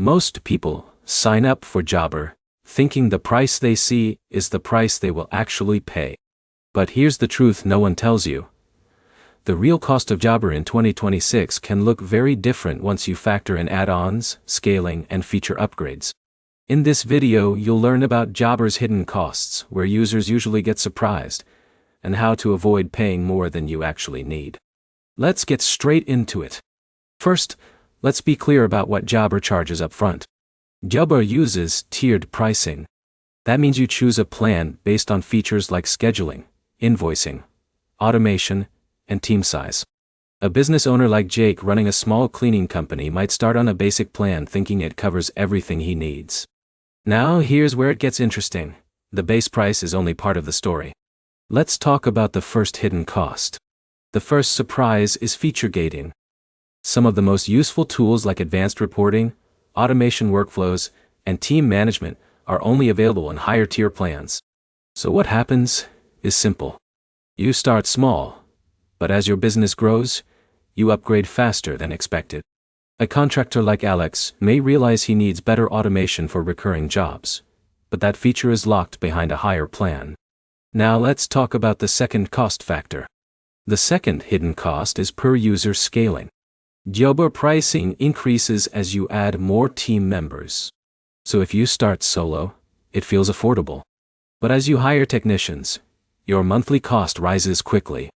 Most people sign up for Jobber, thinking the price they see is the price they will actually pay. But here's the truth no one tells you. The real cost of Jobber in 2026 can look very different once you factor in add-ons, scaling, and feature upgrades. In this video, you'll learn about Jobber's hidden costs, where users usually get surprised, and how to avoid paying more than you actually need. Let's get straight into it. First, let's be clear about what Jobber charges up front. Jobber uses tiered pricing. That means you choose a plan based on features like scheduling, invoicing, automation, and team size. A business owner like Jake running a small cleaning company might start on a basic plan thinking it covers everything he needs. Now here's where it gets interesting. The base price is only part of the story. Let's talk about the first hidden cost. The first surprise is feature gating. Some of the most useful tools like advanced reporting, automation workflows, and team management are only available in higher tier plans. So what happens is simple. You start small, but as your business grows, you upgrade faster than expected. A contractor like Alex may realize he needs better automation for recurring jobs, but that feature is locked behind a higher plan. Now let's talk about the second cost factor. The second hidden cost is per user scaling. Jobber pricing increases as you add more team members. So if you start solo, it feels affordable. But as you hire technicians, your monthly cost rises quickly.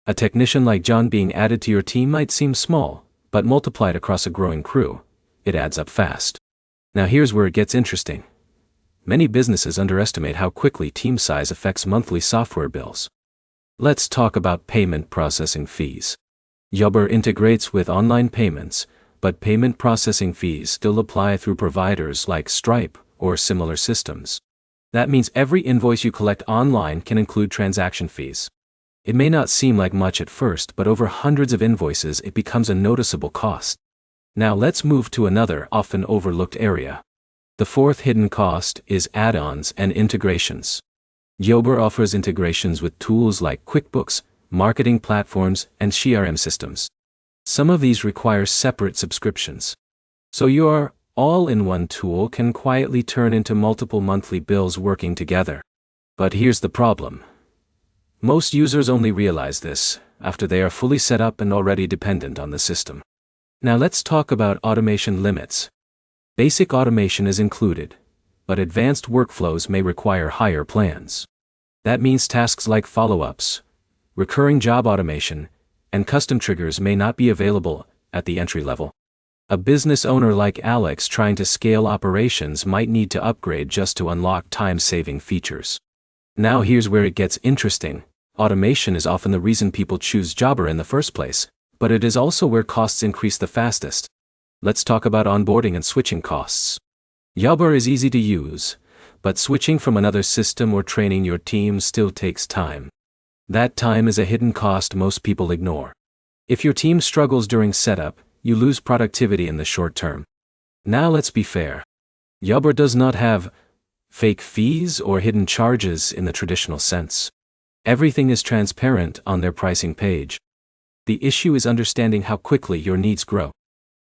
A technician like John being added to your team might seem small, but multiplied across a growing crew, it adds up fast. Now here's where it gets interesting. Many businesses underestimate how quickly team size affects monthly software bills. Let's talk about payment processing fees. Jobber integrates with online payments, but payment processing fees still apply through providers like Stripe or similar systems. That means every invoice you collect online can include transaction fees. It may not seem like much at first, but over hundreds of invoices it becomes a noticeable cost. Now let's move to another often overlooked area. The fourth hidden cost is add-ons and integrations. Jobber offers integrations with tools like QuickBooks, marketing platforms, and CRM systems. Some of these require separate subscriptions. So your all-in-one tool can quietly turn into multiple monthly bills working together. But here's the problem. Most users only realize this after they are fully set up and already dependent on the system. Now let's talk about automation limits. Basic automation is included, but advanced workflows may require higher plans. That means tasks like follow-ups, recurring job automation, and custom triggers may not be available at the entry level. A business owner like Alex trying to scale operations might need to upgrade just to unlock time-saving features. Now here's where it gets interesting. Automation is often the reason people choose Jobber in the first place, but it is also where costs increase the fastest. Let's talk about onboarding and switching costs. Jobber is easy to use, but switching from another system or training your team still takes time. That time is a hidden cost most people ignore. If your team struggles during setup, you lose productivity in the short term. Now let's be fair. Jobber does not have fake fees or hidden charges in the traditional sense. Everything is transparent on their pricing page. The issue is understanding how quickly your needs grow.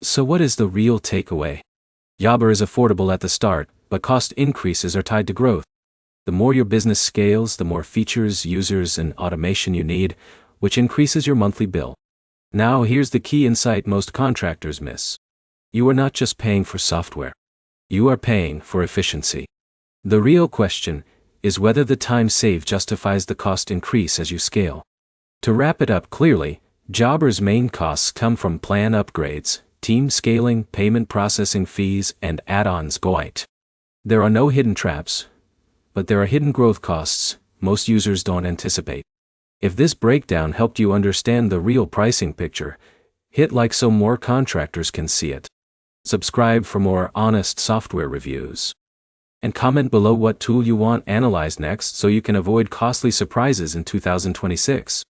So what is the real takeaway? Jobber is affordable at the start, but cost increases are tied to growth. The more your business scales, the more features, users, and automation you need, which increases your monthly bill. Now here's the key insight most contractors miss. You are not just paying for software. You are paying for efficiency. The real question is whether the time saved justifies the cost increase as you scale. To wrap it up clearly, Jobber's main costs come from plan upgrades, team scaling, payment processing fees, and add-ons. There are no hidden traps, but there are hidden growth costs most users don't anticipate. If this breakdown helped you understand the real pricing picture, hit like so more contractors can see it. Subscribe for more honest software reviews. And comment below what tool you want analyzed next so you can avoid costly surprises in 2026.